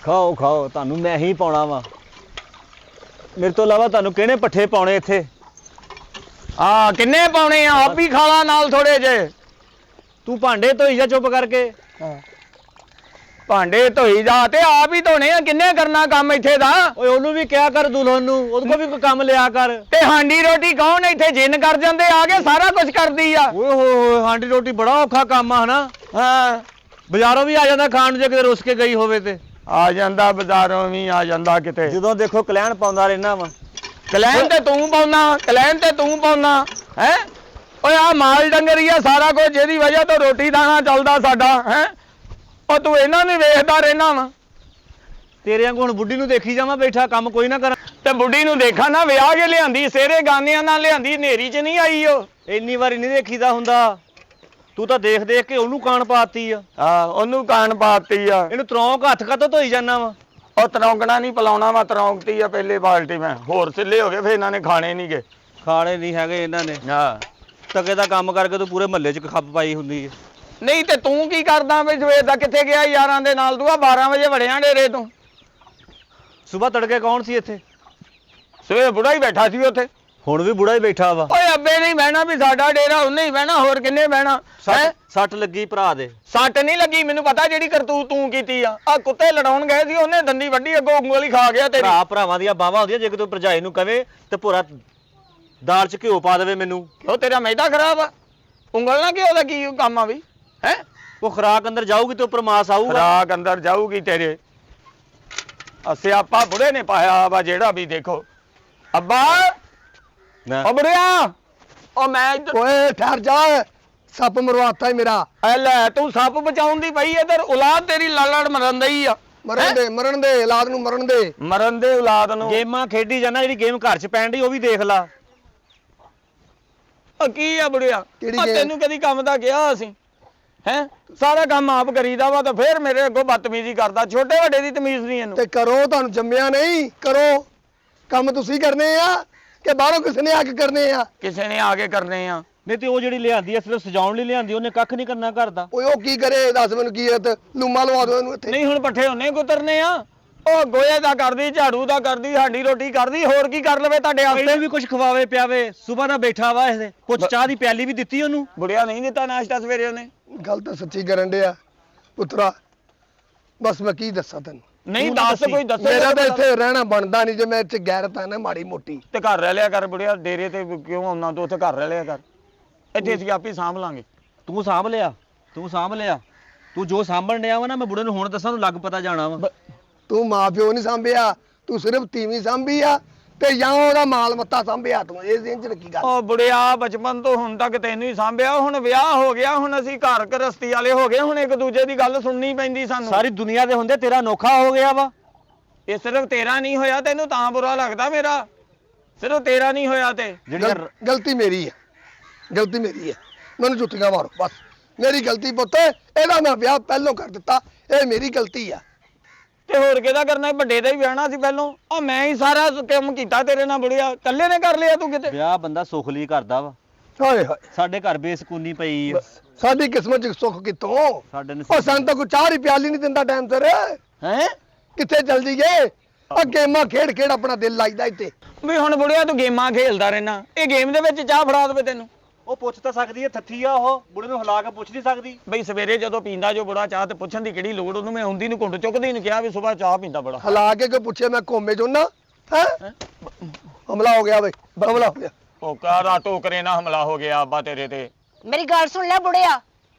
ਖਾਓ ਖਾਓ, ਤੁਹਾਨੂੰ ਮੈਂ ਹੀ ਪਾਉਣਾ ਵਾ। ਮੇਰੇ ਤੋਂ ਇਲਾਵਾ ਤੁਹਾਨੂੰ ਕਿਹਨੇ ਪੱਠੇ ਪਾਉਣੇ ਇੱਥੇ? ਆ ਕਿੰਨੇ ਪਾਉਣੇ ਆ? ਆਪ ਵੀ ਖਾ ਲਾ ਨਾਲ ਥੋੜੇ ਜੇ। ਤੂੰ ਭਾਂਡੇ ਧੋਈ ਜਾ ਚੁੱਪ ਕਰਕੇ। ਭਾਂਡੇ ਧੋਈ ਜਾ ਤੇ ਆਪ ਹੀ ਧੋਣੇ ਆ। ਕਿੰਨੇ ਕਰਨਾ ਕੰਮ ਇੱਥੇ ਦਾ? ਓਏ ਉਹਨੂੰ ਵੀ ਕਿਹਾ ਕਰ, ਦੁਲਹਨ ਨੂੰ, ਉਹਦੇ ਕੋਲ ਵੀ ਕੋਈ ਕੰਮ ਲਿਆ ਕਰ। ਤੇ ਹਾਂਡੀ ਰੋਟੀ ਕੌਣ ਇੱਥੇ ਜਿੰਨ ਕਰ ਜਾਂਦੇ ਆ ਕੇ ਸਾਰਾ ਕੁਝ ਕਰਦੀ ਆ। ਓਏ ਹੋਏ, ਹਾਂਡੀ ਰੋਟੀ ਬੜਾ ਔਖਾ ਕੰਮ ਆ ਹਨਾ। ਹਾਂ, ਬਾਜ਼ਾਰੋਂ ਵੀ ਆ ਜਾਂਦਾ ਖਾਣ ਨੂੰ ਜੇ ਕਿਤੇ ਰੁੱਸ ਕੇ ਗਈ ਹੋਵੇ ਤੇ। ਆ ਜਾਂਦਾ ਬਾਜ਼ਾਰੋਂ ਵੀ ਆ ਜਾਂਦਾ ਕਿਤੇ। ਜਦੋਂ ਦੇਖੋ ਕਲਿਆਣ ਪਾਉਂਦਾ ਰਹਿਣਾ ਵਾ। ਕਲੈਨ ਤੇ ਤੂੰ ਪਾਉਣਾ, ਕਲੈਨ ਤੇ ਤੂੰ ਪਾਉਣਾ ਹੈ। ਓਏ ਆ ਮਾਲ ਡੰਗਰੀ ਆ ਸਾਰਾ ਕੁਝ, ਜਿਹਦੀ ਵਜ੍ਹਾ ਤੋਂ ਰੋਟੀ ਦਾਣਾ ਚੱਲਦਾ ਸਾਡਾ ਹੈ। ਉਹ ਤੂੰ ਇਹਨਾਂ ਨੂੰ ਵੇਖਦਾ ਰਹਿਣਾ ਵਾ। ਤੇਰੇ ਵਾਂਗੂ ਹੁਣ ਬੁੱਢੀ ਨੂੰ ਦੇਖੀ ਜਾਵਾਂ ਬੈਠਾ, ਕੰਮ ਕੋਈ ਨਾ ਕਰਾਂ। ਤੇ ਬੁੱਢੀ ਨੂੰ ਦੇਖਾਂ ਨਾ, ਵਿਆਹ ਕੇ ਲਿਆਂਦੀ, ਸਿਹਰੇ ਗਾਨਿਆਂ ਨਾਲ ਲਿਆਂਦੀ, ਹਨੇਰੀ 'ਚ ਨਹੀਂ ਆਈ ਉਹ। ਇੰਨੀ ਵਾਰੀ ਨਹੀਂ ਦੇਖੀਦਾ ਹੁੰਦਾ। ਤੂੰ ਤਾਂ ਦੇਖ ਦੇਖ ਕੇ ਉਹਨੂੰ ਕਾਣ ਪਾਤੀ ਆ। ਉਹਨੂੰ ਕਾਨ ਪਾਤੀ ਆ। ਇਹਨੂੰ ਤਰੌਂਕ ਹੱਥ ਕਾਤੋਂ ਧੋਈ ਜਾਣਾ ਵਾ। ਉਹ ਤਰੌਂਕਣਾ ਨਹੀਂ ਪਲਾਉਣਾ ਵਾ, ਤਰੌਂਕਤੀ ਆ ਪਹਿਲੇ ਬਾਲਟੀ ਮੈਂ। ਹੋਰ ਸਿੱਲੇ ਹੋ ਗਏ ਫਿਰ ਇਹਨਾਂ ਨੇ ਖਾਣੇ ਨਹੀਂ ਗੇ। ਖਾਣੇ ਨਹੀਂ ਹੈਗੇ ਇਹਨਾਂ ਨੇ। ਹਾਂ, ਟਕੇ ਦਾ ਕੰਮ ਕਰਕੇ ਤੂੰ ਪੂਰੇ ਮਹੱਲੇ 'ਚ ਖੱਪ ਪਾਈ ਹੁੰਦੀ ਹੈ। ਨਹੀਂ ਤੇ ਤੂੰ ਕੀ ਕਰਦਾ ਬਈ? ਸਵੇਰ ਦਾ ਕਿੱਥੇ ਗਿਆ ਯਾਰਾਂ ਦੇ ਨਾਲ? ਤੂੰ ਆ 12 ਵਜੇ ਵੜਿਆ ਡੇਰੇ ਤੋਂ। ਸਵੇਰ ਤੜਕੇ ਕੌਣ ਸੀ ਇੱਥੇ? ਸਵੇਰ ਬੁੜਾ ਹੀ ਬੈਠਾ ਸੀ ਉੱਥੇ। ਹੁਣ ਵੀ ਬੁੜਾ ਹੀ ਬੈਠਾ ਵਾ। ਓਏ ਅੱਬੇ ਨਹੀਂ ਬਹਿਣਾ ਵੀ ਸਾਡਾ ਡੇਰਾ, ਉਹਨੇ ਹੀ ਬਹਿਣਾ, ਹੋਰ ਕਿੰਨੇ ਬਹਿਣਾ? ਸੱਟ ਲੱਗੀ ਭਰਾ ਦੇ। ਸੱਟ ਨਹੀਂ ਲੱਗੀ, ਮੈਨੂੰ ਪਤਾ ਜਿਹੜੀ ਕਰਤੂਤ ਤੂੰ ਕੀਤੀ ਆ। ਆ ਕੁੱਤੇ ਲੜਾਉਣ ਗਏ ਸੀ, ਉਹਨੇ ਦੰਦੀ ਵੱਡੀ ਅੱਗੋਂ ਉਂਗਲੀ ਖਾ ਗਿਆ ਤੇਰੀ। ਭਰਾਵਾਂ ਦੀਆਂ ਬਾਹਾਂ ਹੁੰਦੀਆਂ। ਜੇ ਕੋਈ ਭਰਜਾਈ ਨੂੰ ਕਵੇ ਤੇ ਭੋਰਾ ਦਾਲ 'ਚ ਘਿਓ ਪਾ ਦੇਵੇ ਮੈਨੂੰ। ਉਹ ਤੇਰਾ ਮੈਦਾ ਖਰਾਬ ਆ। ਉਂਗਲ ਨਾ ਘਿਓ ਦਾ ਕੀ ਕੰਮ ਆ ਵੀ ਹੈ? ਉਹ ਖਰਾਕ ਅੰਦਰ ਜਾਊਗੀ ਤੇ ਉੱਪਰ ਮਾਸ ਆਊਗਾ। ਖਰਾਕ ਅੰਦਰ ਜਾਊਗੀ ਤੇਰੇ। ਸਿਆਪਾ ਬੁੜੇ ਨੇ ਪਾਇਆ ਵਾ ਜਿਹੜਾ ਵੀ ਦੇਖੋ। ਅੱਬਾ ਉਹ ਬੁੜਿਆ, ਉਹ ਮੈਂ ਇੱਧਰ। ਓਏ ਠਹਿਰ ਜਾ, ਸੱਪ ਮਰਵਾਤਾ ਹੀ ਮੇਰਾ। ਐ ਲੈ ਤੂੰ ਸੱਪ ਬਚਾਉਣ ਦੀ ਪਈ ਇੱਧਰ। ਔਲਾਦ ਤੇਰੀ ਲੜ ਮਰਨ ਦਈ ਆ। ਮਰਨ ਦੇ ਔਲਾਦ ਨੂੰ ਮਰਨ ਦੇ। ਮਰਨ ਦੇ ਔਲਾਦ ਨੂੰ। ਗੇਮਾਂ ਖੇਡੀ ਜਾਂਦਾ, ਜਿਹੜੀ ਗੇਮ ਘਰ 'ਚ ਪੈਣ ਡਈ ਉਹ ਵੀ ਦੇਖ ਲਾ। ਕੀ ਆ ਬੁੜਿਆ? ਕਿਹੜੀ game? ਤੈਨੂੰ ਕਦੀ ਕੰਮ ਦਾ ਕਿਹਾ ਅਸੀਂ ਹੈ? ਸਾਰਾ ਕੰਮ ਆਪ ਕਰੀਦਾ ਵਾ ਤਾਂ ਫੇਰ ਮੇਰੇ ਅੱਗੋਂ ਬਦਤਮੀਜ਼ੀ ਕਰਦਾ। ਛੋਟੇ ਵੱਡੇ ਦੀ ਤਮੀਜ਼ ਨਹੀਂ ਇਹਨੂੰ। ਤੇ ਕਰੋ, ਤੁਹਾਨੂੰ ਜੰਮਿਆ ਨਹੀਂ। ਕਰੋ ਕੰਮ ਤੁਸੀਂ ਕਰਨੇ ਆ ਕਿ ਬਾਹਰੋਂ ਕਿਸੇ ਨੇ ਆ ਕੇ ਕਰਨੇ ਆ? ਕਿਸੇ ਨੇ ਆ ਕੇ ਕਰਨੇ ਆ। ਨਹੀਂ ਤੇ ਉਹ ਜਿਹੜੀ ਲਿਆਂਦੀ ਆ ਸਿਰਫ ਸਜਾਉਣ ਲਈ ਲਿਆਂਦੀ, ਉਹਨੇ ਕੱਖ ਨਹੀਂ ਕਰਨਾ ਘਰ ਦਾ। ਓਏ ਉਹ ਕੀ ਕਰੇ ਦੱਸ ਮੈਨੂੰ? ਕੀ ਹੈ? ਲੂਮਾ ਲਵਾ ਦੋ ਇਹਨੂੰ ਇੱਥੇ। ਨਹੀਂ ਹੁਣ ਪੱਠੇ ਉਹਨੇ ਕੁਤਰਨੇ ਆ। ਉਹ ਗੋਹੇ ਦਾ ਕਰਦੀ, ਝਾੜੂ ਦਾ ਕਰਦੀ, ਹਾਂਡੀ ਰੋਟੀ ਕਰਦੀ, ਹੋਰ ਕੀ ਕਰ ਲਵੇ ਤੁਹਾਡੇ ਇਹਨੂੰ ਵਾਸਤੇ? ਵੀ ਕੁਝ ਖਵਾਵੇ ਪਿਆਵੇ। ਸਵੇਰ ਦਾ ਬੈਠਾ ਵਾ ਇਹਦੇ, ਕੁਝ ਚਾਹ ਦੀ ਪਿਆਲੀ ਵੀ ਦਿੱਤੀ ਉਹਨੂੰ। ਬੁੜਿਆ ਨਹੀਂ ਦਿੱਤਾ ਨਾਸ਼ਤਾ ਸਵੇਰੇ ਉਹਨੇ? ਗੱਲ ਤਾਂ ਸੱਚੀ ਕਰਨ ਡਿਆ ਪੁੱਤਰਾ। ਬਸ ਮੈਂ ਕੀ ਦੱਸਾਂ ਤੈਨੂੰ? ਨਹੀਂ ਦੱਸ, ਕੋਈ ਦੱਸੇ। ਮੇਰਾ ਤਾਂ ਇੱਥੇ ਰਹਿਣਾ ਬਣਦਾ ਨਹੀਂ। ਜੇ ਮੈਂ ਇੱਥੇ ਗੈਰਤ ਆ ਨਾ ਮਾੜੀ ਮੋਟੀ। ਤੇ ਘਰ ਰਹਿ ਲਿਆ ਕਰ ਬੁੜਿਆ। ਡੇਰੇ ਤੇ ਕਿਉਂ ਆਉਣਾ ਤੂੰ? ਉੱਥੇ ਘਰ ਰਹਿ ਲਿਆ ਕਰ। ਇੱਥੇ ਅਸੀਂ ਆਪੇ ਸਾਂਭ ਲਾਂਗੇ। ਤੂੰ ਸਾਂਭ ਲਿਆ, ਤੂੰ ਸਾਂਭ ਲਿਆ। ਤੂੰ ਜੋ ਸਾਂਭਣ ਡਿਆ ਵਾ ਨਾ, ਮੈਂ ਬੁੜੇ ਨੂੰ ਹੁਣ ਦੱਸਾਂ, ਨੂੰ ਲੱਗ ਪਤਾ ਜਾਣਾ ਵਾ। ਤੂੰ ਮਾਂ ਪਿਓ ਨਹੀਂ ਸਾਂਭਿਆ, ਤੂੰ ਸਿਰਫ ਤੀਵੀਂ ਸਾਂਭੀ ਆ ਤੇ ਜਾਂ ਉਹਦਾ ਮਾਲ ਮੱਤਾ ਸਾਂਭਿਆ ਤੂੰ। ਇਹ ਜ਼ਿਹਨ 'ਚ ਰੱਖੀ ਗੱਲ। ਉਹ ਬੁੜਿਆ ਬਚਪਨ ਤੋਂ ਹੁਣ ਤੱਕ ਤੈਨੂੰ ਹੀ ਸਾਂਭਿਆ। ਹੁਣ ਵਿਆਹ ਹੋ ਗਿਆ, ਹੁਣ ਅਸੀਂ ਘਰ ਗ੍ਰਸਤੀ ਵਾਲੇ ਹੋ ਗਏ। ਹੁਣ ਇੱਕ ਦੂਜੇ ਦੀ ਗੱਲ ਸੁਣਨੀ ਪੈਂਦੀ ਸਾਨੂੰ। ਸਾਰੀ ਦੁਨੀਆ ਦੇ ਹੁੰਦੇ ਤੇਰਾ ਅਨੋਖਾ ਹੋ ਗਿਆ ਵਾ। ਇਹ ਸਿਰਫ ਤੇਰਾ ਨਹੀਂ ਹੋਇਆ, ਤੈਨੂੰ ਤਾਂ ਬੁਰਾ ਲੱਗਦਾ ਮੇਰਾ। ਸਿਰਫ ਤੇਰਾ ਨਹੀਂ ਹੋਇਆ ਤੇ ਗਲਤੀ ਮੇਰੀ ਹੈ, ਗਲਤੀ ਮੇਰੀ ਹੈ। ਮੈਨੂੰ ਜੁੱਤੀਆਂ ਮਾਰੋ ਬਸ। ਮੇਰੀ ਗਲਤੀ ਪੁੱਤ। ਇਹਦਾ ਮੈਂ ਵਿਆਹ ਪਹਿਲੋਂ ਕਰ ਦਿੱਤਾ, ਇਹ ਮੇਰੀ ਗਲਤੀ ਆ। ਤੇ ਹੋਰ ਕਿਹਦਾ ਕਰਨਾ? ਵੱਡੇ ਦਾ ਹੀ ਵਿਆਹਣਾ ਸੀ ਪਹਿਲੋਂ। ਆ ਮੈਂ ਹੀ ਸਾਰਾ ਕੰਮ ਕੀਤਾ ਤੇਰੇ ਨਾਲ ਬੁੜਿਆ। ਇਕੱਲੇ ਨੇ ਕਰ ਲਿਆ ਤੂੰ ਕਿਤੇ? ਵਿਆਹ ਬੰਦਾ ਸੁੱਖ ਲਈ ਕਰਦਾ ਵਾ। ਹਾਏ ਹਾਏ, ਸਾਡੇ ਘਰ ਬੇਸਕੂਨੀ ਪਈ ਆ। ਸਾਡੀ ਕਿਸਮਤ 'ਚ ਸੁੱਖ ਕਿੱਥੋਂ? ਸਾਡੇ ਨੇ ਉਹ ਸਾਨੂੰ ਤਾਂ ਕੋਈ ਚਾਹ ਦੀ ਪਿਆਲੀ ਨਹੀਂ ਦਿੰਦਾ ਟਾਈਮ ਸਿਰ। ਹੈ ਕਿੱਥੇ ਚੱਲ ਜੀਏ? ਆ ਗੇਮਾਂ ਖੇਡ ਖੇਡ ਆਪਣਾ ਦਿਲ ਲਾਈਦਾ ਇੱਥੇ। ਵੀ ਹੁਣ ਬੁੜਿਆ ਤੂੰ ਗੇਮਾਂ ਖੇਲਦਾ ਰਹਿਣਾ। ਇਹ ਗੇਮ ਦੇ ਵਿੱਚ ਚਾਹ ਫੜਾ ਦੇਵੇ ਤੈਨੂੰ? ਉਹ ਪੁੱਛ ਤਾਂ ਸਕਦੀ ਹੈ, ਥੱਥੀ ਆ ਉਹ। ਬੁੜੇ ਨੂੰ ਹਿਲਾ ਕੇ ਪੁੱਛ ਨਹੀਂ ਸਕਦੀ। ਬਈ ਸਵੇਰੇ ਜਦੋਂ ਪੀਂਦਾ ਜੋ ਬੁੜਾ ਚਾਹ, ਤੇ ਪੁੱਛਣ ਦੀ ਕਿਹੜੀ ਲੋੜ ਉਹਨੂੰ? ਮੈਂ ਹੁੰਦੀ ਨੂੰ ਘੁੰਡ ਚੁੱਕਦੀ ਨੂੰ ਕਿਹਾ ਵੀ ਸਵੇਰ ਚਾਹ ਪੀਂਦਾ ਬੜਾ। ਹਲਾ ਕੇ ਕੋਈ ਪੁੱਛੇ ਮੈਂ ਘੁੰਮੇ ਚੋਨਾ ਹੈ? ਹਮਲਾ ਹੋ ਗਿਆ ਬਈ, ਹਮਲਾ ਹੋ ਗਿਆ। ਉਹ ਕਾਰਾ ਟੋਕਰੇ ਨਾਲ ਹਮਲਾ ਹੋ ਗਿਆ ਅੱਬਾ ਤੇਰੇ ਤੇ। ਮੇਰੀ ਗੱਲ ਸੁਣ ਲੈ ਬੁੜਿਆ,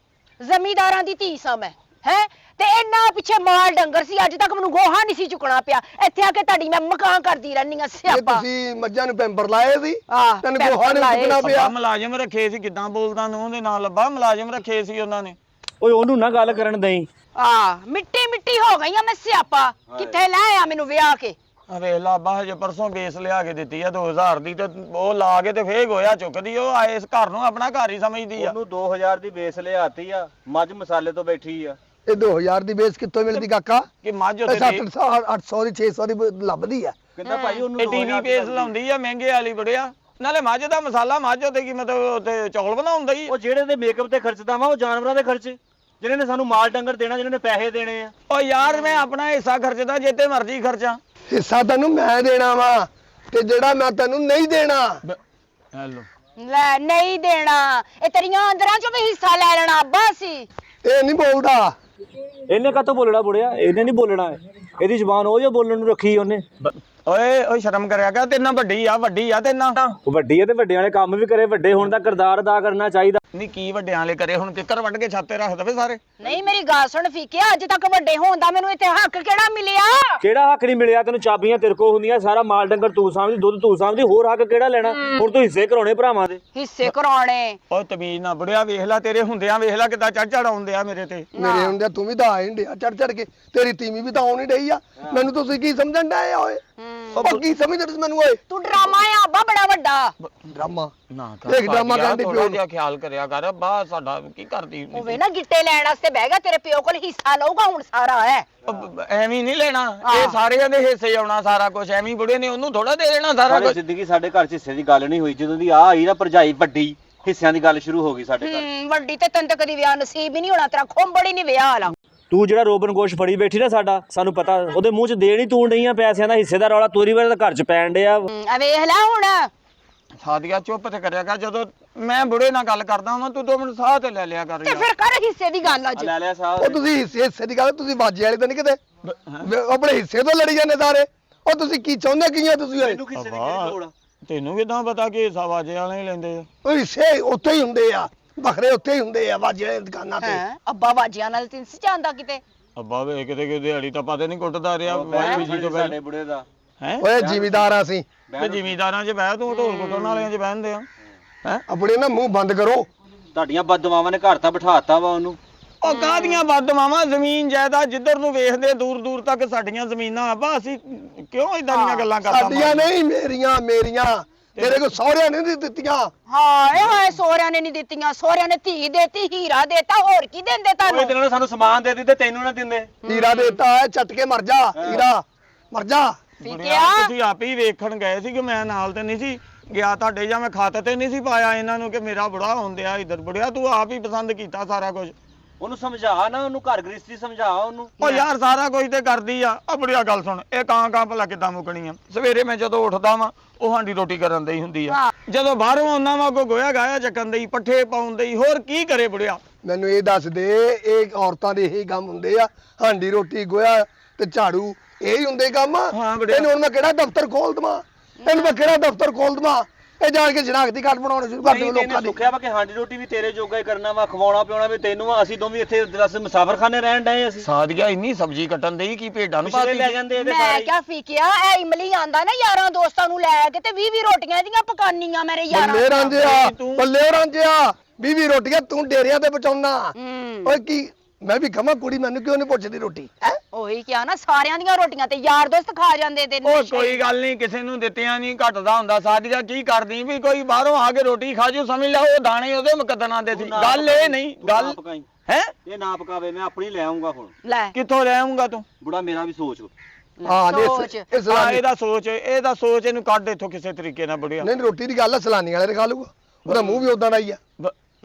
ਜ਼ਮੀਂਦਾਰਾਂ ਦੀ ਧੀ ਸਾਂ ਮੈਂ ਹੈ। ਤੇ ਇਹਨਾਂ ਪਿੱਛੇ ਮਾਲ ਡੰਗਰ ਸੀ, ਅੱਜ ਤੱਕ ਮੈਨੂੰ ਗੋਹਾ ਨਹੀਂ ਸੀ ਚੁੱਕਣਾ ਪਿਆ। ਇੱਥੇ ਆ ਕੇ ਤੁਹਾਡੀ ਮੈਂ ਮਕਾਨ ਕਰਦੀ ਰਹਿਣੀ ਆ। ਇਹ ਸਿਆਪਾ ਤੁਸੀਂ ਮੱਝਾਂ ਨੂੰ ਪੈਂਪਰ ਲਾਏ ਸੀ, ਆਹ, ਤੈਨੂੰ ਪੈਂਪਰ ਗੋਹਾ ਨਹੀਂ ਲਾਏ। ਚੁੱਕਣਾ ਪਿਆ। ਅੱਬਾ ਮੁਲਾਜ਼ਮ ਰੱਖੇ ਸੀ। ਕਿੱਦਾਂ ਬੋਲਦਾ ਨੂੰ ਉਹਦੇ ਨਾਲ? ਅੱਬਾ ਮੁਲਾਜ਼ਮ ਰੱਖੇ ਸੀ ਉਹਨਾਂ ਨੇ। ਓਏ ਉਹਨੂੰ ਨਾ ਗੱਲ ਕਰਨ ਦੇਈ। ਆ ਮਿੱਟੀ ਮਿੱਟੀ ਹੋ ਗਈਆਂ ਮੈਂ। ਸਿਆਪਾ ਕਿੱਥੇ ਲੈ ਆ ਮੈਨੂੰ ਵਿਆਹ ਕੇ? ਆ ਵੇਖ ਲਾ ਅੱਬਾ, ਹਜੇ ਪਰਸੋਂ ਬੇਸ ਲਿਆ ਕੇ ਦਿੱਤੀ ਆ 2000 ਦੀ, ਤੇ ਉਹ ਲਾ ਕੇ ਤੇ ਫੇਰ ਗੋਇਆ ਚੁੱਕਦੀ। ਉਹ ਆਏ ਇਸ ਘਰ ਨੂੰ ਆਪਣਾ ਘਰ ਹੀ ਸਮਝਦੀ ਆ। ਉਹਨੂੰ 2000 ਦੀ ਬੇਸ ਲਿਆਤੀ ਆ, ਮੱਝ ਮਸਾਲੇ ਤੋਂ ਬੈਠੀ ਆ। ਇਹ 2000 ਦੀ ਬੇਸ ਕਿੱਥੋਂ ਮਿਲਦੀ ਕਾਕਾ? ਕਿ ਮੱਝ ਇਹ ਉਹਦੇ 700 800 ਦੀ 600 ਦੀ ਲੱਭਦੀ ਆ। ਕਹਿੰਦਾ ਭਾਈ ਉਹਨੂੰ ਇਹ ਟੀਵੀ ਬੇਸ ਲਾਉਂਦੀ ਆ ਮਹਿੰਗੇ ਵਾਲੀ ਬੜਿਆ। ਨਾਲੇ ਮੱਝ ਦਾ ਮਸਾਲਾ, ਮੱਝ ਉਹਦੇ ਕੀ ਮਤਲਬ ਉੱਥੇ ਚੌਲ ਬਣਾਉਂਦਾ ਹੀ। ਉਹ ਜਿਹੜੇ ਦੇ ਮੇਕਅਪ ਤੇ ਖਰਚਦਾ ਵਾ ਉਹ ਜਾਨਵਰਾਂ ਦੇ ਖਰਚ। ਜਿਹਨਾਂ ਨੇ ਸਾਨੂੰ ਮਾਲ ਡੰਗਰ ਦੇਣਾ, ਜਿਹਨਾਂ ਨੇ ਪੈਸੇ ਦੇਣੇ ਆ। ਓ ਯਾਰ ਮੈਂ ਆਪਣਾ ਹਿੱਸਾ ਖਰਚਦਾ ਜਿੱਤੇ ਮਰਜ਼ੀ ਖਰਚਾ। ਹਿੱਸਾ ਤੈਨੂੰ ਮੈਂ ਦੇਣਾ ਵਾ ਤੇ ਜਿਹੜਾ ਮੈਂ ਤੈਨੂੰ ਨਹੀਂ ਦੇਣਾ। ਹੈਲੋ ਲੈ ਨਹੀਂ ਦੇਣਾ, ਇਹ ਤੇਰੀਆਂ ਅੰਦਰਾਂ ਚੋਂ ਵੀ ਹਿੱਸਾ ਲੈ ਲੈਣਾ ਅੱਬਾ ਸੀ। ਇਹ ਨਹੀਂ ਬੋਲਦਾ। ਇਹਨੇ ਕਾਹਤੋਂ ਬੋਲਣਾ ਬੁੜਿਆ? ਇਹਨੇ ਨਹੀਂ ਬੋਲਣਾ, ਇਹਦੀ ਜ਼ੁਬਾਨ ਉਹ ਜੋ ਬੋਲਣ ਨੂੰ ਰੱਖੀ ਉਹਨੇ। ਓਏ ਸ਼ਰਮ ਕਰਿਆ ਕਰ, ਤੇਰੇ ਨਾਲ ਵੱਡੀ ਆ ਤੇਰੇ ਨਾਲ। ਉਹ ਵੱਡੀ ਹੈ ਤੇ ਵੱਡਿਆਂ ਵਾਲੇ ਕੰਮ ਵੀ ਕਰੇ, ਵੱਡੇ ਹੋਣ ਦਾ ਕਿਰਦਾਰ ਅਦਾ ਕਰਨਾ ਚਾਹੀਦਾ। ਨਹੀਂ ਕੀ ਵੱਡਿਆਂ ਵਾਲੇ ਕਰੇ, ਹੁਣ ਕਿੱਕਰ ਵੱਢ ਕੇ ਛਾਤੇ ਰੱਖ ਦਵੇ ਸਾਰੇ। ਨਹੀਂ ਮੇਰੀ ਗੱਲ ਸੁਣ ਫੀਕਿਆ, ਅੱਜ ਤੱਕ ਵੱਡੇ ਹੋਣ ਦਾ ਮੈਨੂੰ ਇੱਥੇ ਹੱਕ ਕਿਹੜਾ ਮਿਲਿਆ? ਕਿਹੜਾ ਹੱਕ ਨਹੀਂ ਮਿਲਿਆ ਤੈਨੂੰ? ਚਾਬੀਆਂ ਤੇਰੇ ਕੋਲ ਹੁੰਦੀਆਂ, ਸਾਰਾ ਮਾਲ ਡੰਗਰ ਤੂੰ ਸਾਂਭਦੀ, ਦੁੱਧ ਤੂੰ ਸਾਂਭਦੀ, ਹੋਰ ਹੱਕ ਕਿਹੜਾ ਲੈਣਾ? ਹੁਣ ਤੂੰ ਹਿੱਸੇ ਕਰਾਉਣੇ ਭਰਾਵਾਂ ਦੇ। ਹਿੱਸੇ ਕਰਾਉਣੇ? ਓ ਤਮੀਜ਼ ਨਾ ਬੁੜਿਆ, ਵੇਖ ਲੈ ਤੇਰੇ ਹੁੰਦਿਆਂ ਵੇਖ ਲੈ ਕਿੱਦਾਂ ਚੜ ਆਉਂਦੇ ਆ ਮੇਰੇ ਤੇ। ਮੇਰੇ ਹੁੰਦੇ ਤੂੰ ਵੀ ਤਾਂ ਆ ਹੀ ਡਿਆ ਚੜ ਕੇ, ਤੇਰੀ ਤੀਵੀਂ ਵੀ ਤਾਂ ਆਉਣ ਹੀ ਡਈ ਆ। ਮੈਨੂੰ ਤੁਸੀਂ ਕੀ ਸਮਝਣ ਡਏ ਓਏ? ਉਹ ਕੀ ਸਮਝਦੇ ਤੁਸੀਂ ਮੈਨੂੰ ਓਏ? ਤੂੰ ਡਰਾਮਾ ਆ ਅੱਬਾ ਬੜਾ ਵੱਡਾ। ਡਰਾਮਾ ਨਾ ਦੇਖ ਡਰਾਮਾ ਕਰਦੇ ਪਿਓ ਜਿਹਾ ਖਿਆਲ ਕਰਿਆ ਕਰ। ਬਾ ਸਾਡਾ ਕੀ ਕਰਦੀ ਹੋਵੇ ਨਾ ਗਿੱਟੇ ਲੈਣ ਵਾਸਤੇ ਬਹਿ ਗਿਆ, ਤੇਰੇ ਪਿਓ ਕੋਲ ਹਿੱਸਾ ਲਊਗਾ ਹੁਣ ਸਾਰਾ ਹੈ। ਐਵੇਂ ਨਹੀਂ ਲੈਣਾ, ਇਹ ਸਾਰਿਆਂ ਦੇ ਹਿੱਸੇ ਆਉਣਾ ਸਾਰਾ ਕੁਝ। ਐਵੇਂ ਬੁੜੇ ਨੇ ਉਹਨੂੰ ਥੋੜਾ ਦੇ ਦੇਣਾ ਸਾਰਾ ਕੁਝ। ਜ਼ਿੰਦਗੀ ਸਾਡੇ ਘਰ 'ਚ ਹਿੱਸੇ ਦੀ ਗੱਲ ਨਹੀਂ ਹੋਈ, ਜਦੋਂ ਦੀ ਆ ਆਈ ਨਾ ਭਰਜਾਈ ਵੱਡੀ, ਹਿੱਸਿਆਂ ਦੀ ਗੱਲ ਸ਼ੁਰੂ ਹੋ ਗਈ ਸਾਡੇ ਘਰ। ਵੱਡੀ ਤੇ ਤੈਨੂੰ ਤਾਂ ਕਦੀ ਵਿਆਹ ਨਸੀਬ ਹੀ ਨਹੀਂ ਹੋਣਾ, ਤੇਰਾ ਖੁੰਬੜੀ ਨਹੀਂ ਵਿਆਹ ਵਾਲਾ। ਤੂੰ ਜਿਹੜਾ ਰੋਬਨ ਗੋਸ਼ ਫੜੀ ਬੈਠੀ ਨਾ ਸਾਡਾ, ਸਾਨੂੰ ਪਤਾ ਉਹਦੇ ਮੂੰਹ 'ਚ ਦੇਣ ਹੀ ਤੂੰ ਡਈਆਂ ਪੈਸਿਆਂ ਦਾ, ਹਿੱਸੇ ਦਾ ਰੌਲਾ ਤੋਰੀ ਵਾਲੇ ਦਾ ਘਰ 'ਚ ਪੈਣ ਡਿਆ। ਆ ਵੇਖ ਲੈ ਹੁਣ। ਸਾਦੀਆ ਚੁੱਪ ਤੇ ਕਰਿਆ ਕਰ, ਜਦੋਂ ਮੈਂ ਬੁੜੇ ਨਾਲ ਗੱਲ ਕਰਦਾ ਹਾਂ ਤੂੰ 2 ਮਿੰਟ ਸਾਹ ਤੇ ਲੈ ਲਿਆ ਕਰ। ਤੇ ਫਿਰ ਕਰ ਹਿੱਸੇ ਦੀ ਗੱਲ ਅੱਜ। ਲੈ ਲਿਆ ਸਾਹ। ਉਹ ਤੁਸੀਂ ਹਿੱਸੇ ਦੀ ਗੱਲ, ਤੁਸੀਂ ਬਾਜੇ ਵਾਲੇ ਤਾਂ ਨਹੀਂ ਕਿਤੇ ਆਪਣੇ ਹਿੱਸੇ ਤੋਂ ਲੜੀ ਜਾਂਦੇ ਸਾਰੇ। ਉਹ ਤੁਸੀਂ ਕੀ ਚਾਹੁੰਦੇ ਕੀ ਹੋ ਤੁਸੀਂ ਓਏ? ਤੈਨੂੰ ਕਿਦਾਂ ਪਤਾ ਕਿ ਹਿੱਸਾ ਵਾਜੇ ਵਾਲੇ ਹੀ ਲੈਂਦੇ ਆ? ਉਹ ਹਿੱਸੇ ਉੱਥੇ ਹੀ ਹੁੰਦੇ ਆ, ਵੱਖਰੇ ਉੱਥੇ ਹੀ ਹੁੰਦੇ ਆ ਬਾਜੇ ਵਾਲੇ ਦੁਕਾਨਾਂ ਤੇ। ਅੱਬਾ ਬਾਜੀਆਂ ਨਾਲ ਤਿੰਨ ਸੀ ਜਾਂਦਾ ਕਿਤੇ। ਅੱਬਾ ਵੇ ਕਿਤੇ ਕਿ ਦਿਹਾੜੀ ਤਾਂ ਪਤਾ ਨਹੀਂ ਕੁੱਟਦਾ ਰਿਹਾ ਵਾਈ ਜੀ ਤੋਂ ਸਾਡੇ ਬੁੜੇ ਦਾ ਹੈ। ਓਏ ਜ਼ਿਮੀਦਾਰ ਆ ਅਸੀਂ ਤੇ ਜ਼ਿਮੀਦਾਰਾਂ 'ਚ ਬਹਿ, ਤੂੰ ਢੋਲ ਕੁੱਟਣ ਵਾਲਿਆਂ 'ਚ ਬਹਿੰਦੇ ਆ ਹੈ। ਆਪਣੇ ਨਾ ਮੂੰਹ ਬੰਦ ਕਰੋ। ਤੁਹਾਡੀਆਂ ਬਦਦੁਆਵਾਂ ਨੇ ਘਰ ਤਾਂ ਬਿਠਾਤਾ ਵਾ ਉਹਨੂੰ। ਉਹ ਕਾਹਦੀਆਂ ਬਦਦੁਆਵਾਂ, ਜ਼ਮੀਨ ਜਾਇਦਾਦ ਜਿੱਧਰ ਨੂੰ ਵੇਖਦੇ ਦੂਰ ਦੂਰ ਤੱਕ ਸਾਡੀਆਂ ਜ਼ਮੀਨਾਂ ਆ। ਬਾ ਅਸੀਂ ਕਿਉਂ ਇਦਾਂ ਦੀਆਂ ਗੱਲਾਂ ਕਰਦਾ? ਸਾਡੀਆਂ ਨਹੀਂ, ਮੇਰੀਆਂ ਤੇਰੇ ਕੋ ਸਹੁਰਿਆਂ ਨੇ ਨਹੀਂ ਦਿੱਤੀਆਂ। ਹਾਏ ਹਾਏ, ਸੋਹਰਿਆਂ ਨੇ ਨਹੀਂ ਦਿੱਤੀਆਂ। ਸੋਹਰਿਆਂ ਨੇ ਧੀ ਦੇਤੀ, ਹੀਰਾ ਦੇਤਾ, ਹੋਰ ਕੀ ਦਿੰਦੇ ਤੁਹਾਨੂੰ? ਇਹਦੇ ਨਾਲ ਸਾਨੂੰ ਸਮਾਨ ਦੇ ਦਿੱਤੇ, ਤੈਨੂੰ ਨਾ ਦਿੰਦੇ। ਹੀਰਾ ਦੇਤਾ ਹੈ, ਚੱਟ ਕੇ ਮਰ ਜਾ ਹੀਰਾ, ਮਰ ਜਾ। ਫੀਕਿਆ ਤੁਸੀਂ ਆਪ ਹੀ ਵੇਖਣ ਗਏ ਸੀ ਕਿ ਮੈਂ ਨਾਲ ਤੇ ਨਹੀਂ ਸੀ ਗਿਆ ਤੁਹਾਡੇ, ਜਾਂ ਮੈਂ ਖਾਤੇ ਤੇ ਨਹੀਂ ਸੀ ਪਾਇਆ ਇਹਨਾਂ ਨੂੰ ਕਿ ਮੇਰਾ ਬੁੜਾ ਹੁੰਦਿਆ ਇੱਧਰ। ਬੁੜਿਆ ਤੂੰ ਆਪ ਹੀ ਪਸੰਦ ਕੀਤਾ ਸਾਰਾ ਕੁਝ। ਉਹਨੂੰ ਸਮਝਾ ਨਾ, ਉਹਨੂੰ ਘਰ ਗ੍ਰਸਤੀ ਸਮਝਾ ਉਹਨੂੰ। ਉਹ ਯਾਰ ਸਾਰਾ ਕੁਝ ਤੇ ਕਰਦੀ ਆ। ਆ ਬੁੜਿਆ ਗੱਲ ਸੁਣ, ਇਹ ਕਾਂ ਭਲਾ ਕਿੱਦਾਂ ਮੁੱਕਣੀ ਆ? ਸਵੇਰੇ ਮੈਂ ਜਦੋਂ ਉੱਠਦਾ ਵਾਂ ਉਹ ਹਾਂਡੀ ਰੋਟੀ ਕਰਨ ਦੀ ਹੁੰਦੀ ਆ, ਜਦੋਂ ਬਾਹਰੋਂ ਆਉਂਦਾ ਵਾਂ ਕੋਈ ਗੋਇਆ ਗਾਇਆ ਚੱਕਣ ਦੀ, ਪੱਠੇ ਪਾਉਣ ਦੀ, ਹੋਰ ਕੀ ਕਰੇ ਬੁੜਿਆ? ਮੈਨੂੰ ਇਹ ਦੱਸ ਦੇ, ਇਹ ਔਰਤਾਂ ਦੇ ਇਹੀ ਕੰਮ ਹੁੰਦੇ ਆ? ਹਾਂਡੀ ਰੋਟੀ ਗੋਇਆ ਤੇ ਝਾੜੂ ਇਹੀ ਹੁੰਦੇ ਕੰਮ? ਹਾਂ ਬੜਿਆ। ਇਹਨੂੰ ਹੁਣ ਮੈਂ ਕਿਹੜਾ ਦਫ਼ਤਰ ਖੋਲ ਦਵਾਂ? ਇਹਨੂੰ ਮੈਂ ਕਿਹੜਾ ਦਫ਼ਤਰ ਖੋਲ ਦਵਾਂ? ਇਹ ਜਾਣ ਕੇ ਸ਼ਨਾਖਤੀ ਕਾਰਡ ਬਣਾਉਣੇ ਸ਼ੁਰੂ ਕਰ ਦਿਓ ਲੋਕਾਂ ਦੀ। ਸੁੱਖਿਆ ਵਾ ਕਿ ਹਾਂਡੀ ਰੋਟੀ ਵੀ ਤੇਰੇ ਜੋਗਾ ਹੀ ਕਰਨਾ ਵਾ, ਖਵਾਉਣਾ ਪਿਆਉਣਾ ਵੀ ਤੈਨੂੰ ਵਾ। ਅਸੀਂ ਦੋਵੇਂ ਇੱਥੇ ਦਸ ਮੁਸਾਫਰਖਾਨੇ ਰਹਿਣ ਡਏ ਅਸੀਂ। ਸਾਦੀਆ ਇੰਨੀ ਸਬਜ਼ੀ ਕੱਟਣ ਦੀ ਕੀ ਭੇਡਾਂ ਨੂੰ ਪਿਛਲੇ ਲੈ ਜਾਂਦੇ ਇਹਦੇ ਮੈਂ ਸਾਰੇ। ਕਿਹਾ ਫੀਕਿਆ, ਇਹ ਇਮਲੀ ਆਂਦਾ ਨਾ ਯਾਰਾਂ ਦੋਸਤਾਂ ਨੂੰ ਲੈ ਕੇ ਤੇ 20 ਰੋਟੀਆਂ ਇਹਦੀਆਂ ਪਕਾਨੀਆਂ ਮੇਰੇ ਯਾਰਾਂ ਬੱਲੇ ਰਾਂਝਿਆ, ਤੂੰ- ਬੱਲੇ ਰਾਂਝਿਆ, 20 ਰੋਟੀਆਂ ਤੂੰ ਡੇਰਿਆਂ ਤੇ ਪਹੁੰਚਾਉਣਾ। ਓਏ ਕੀ ਮੈਂ ਵੀ ਕਹਾਂ ਕੁੜੀ ਮੈਨੂੰ ਕਿਉਂ ਨਹੀਂ ਪੁੱਛਦੀ ਰੋਟੀ ਹੈ? ਉਹੀ ਕਿਹਾ ਨਾ, ਸਾਰਿਆਂ ਦੀਆਂ ਰੋਟੀਆਂ ਤੇ ਯਾਰ ਦੋਸਤ ਖਾ ਜਾਂਦੇ ਤੇ ਉਹ ਕੋਈ ਗੱਲ ਨਹੀਂ, ਕਿਸੇ ਨੂੰ ਦਿੱਤਿਆਂ ਨਹੀਂ ਘਟਦਾ ਹੁੰਦਾ। ਸਾਡੀਆ ਕੀ ਕਰਦੀ ਵੀ ਕੋਈ ਬਾਹਰੋਂ ਆ ਕੇ ਰੋਟੀ ਖਾ ਜੂ, ਸਮਝ ਲਾ ਉਹ ਦਾਣੇ ਉਹਦੇ ਮੁਕੱਦਰਾਂ ਦੇ ਸੀ। ਗੱਲ ਇਹ ਨਹੀਂ, ਗੱਲ ਹੈ ਇਹ ਨਾ ਪਕਾਵੇ, ਮੈਂ ਆਪਣੀ ਲੈ ਆਉਂਗਾ ਹੁਣ। ਲੈ ਕਿੱਥੋਂ ਲੈ ਆਉਂਗਾ ਤੂੰ? ਬੁੜਾ ਮੇਰਾ ਵੀ ਸੋਚ। ਹਾਂ ਸੋਚ। ਇਸ ਹਾਂ ਇਹਦਾ ਸੋਚ ਇਹਨੂੰ ਕੱਢ ਇੱਥੋਂ ਕਿਸੇ ਤਰੀਕੇ ਨਾਲ ਬੁੜਿਆ। ਨਹੀਂ ਰੋਟੀ ਦੀ ਗੱਲ ਸਲਾਨੀ ਵਾਲੇ ਨੇ ਖਾ ਲੂਗਾ, ਉਹਦਾ ਮੂੰਹ ਵੀ ਉਦਾਂ ਦਾ ਹੀ ਆ।